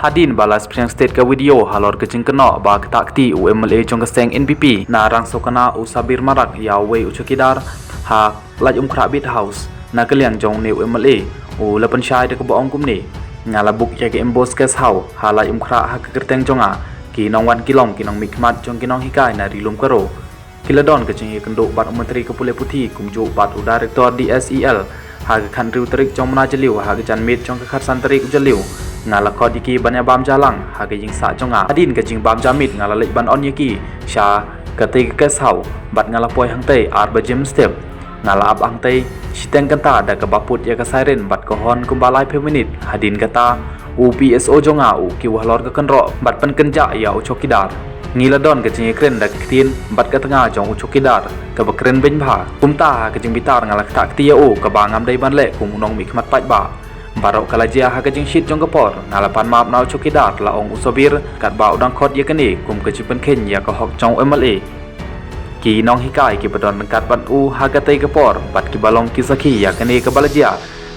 Hadin balas priang state ke video halor kecing kena ba ketakti UMLA jong keseng NPP na rang sokana usabir marak ya we ucukidar ha laj krabit house na kaliang jong ne UMLA u lapan syai de kebong kumni ngala buk ya ke embos kes hau ha laj kra ha kerteng jonga ki nong wan kilong ki nong mikmat jong ki nong hikai na rilum karo kiladon kecing kenduk bat menteri kepulai putih kumju bat u direktor DSEL ha kan riu terik jong mana jeliu ha jan mit jong khat santri jeliu ngala kho diki banya bam jalang ha ke jing sa jonga adin ke jing bam jamit ngala lek ban on yaki sha kate ke sau bat ngala poi hang tei ar ba jim step ngala ab ang tei siteng kanta da ke baput ya ke siren bat ko hon kumbalai pe minit hadin kata UPSO jonga u ki wahlor ke kenro bat pen kenja ya u chokidar ngila don ke jing kren da kitin bat ke tengah jong u chokidar ke bekren ben bha kumta ke jing bitar ngala tak tia u ke bangam dei ban le kum nong mi khmat pai ba barok kalajia ha kajing shit jong kapor ngalapan map nau chokidar la ong usobir kat ba udang khot ye kani kum ke chipen khen ya ka hok jong MLA ki nong hikai ki badon kat ban u ha ka tei kapor bat ki balong ki sakhi ya kani ke balajia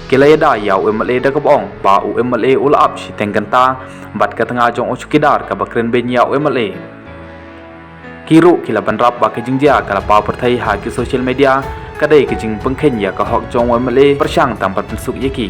kilayada ya MLA da kabong ba MLA ul up shi tengganta bat ka tengah jong chokidar ka bakren ben ya MLA kiru kilaban rap ba ke jingjia kala pa perthai ha ki social media kadai ke jing pengkhen ya ka hok jong MLA persyang tampat pensuk yeki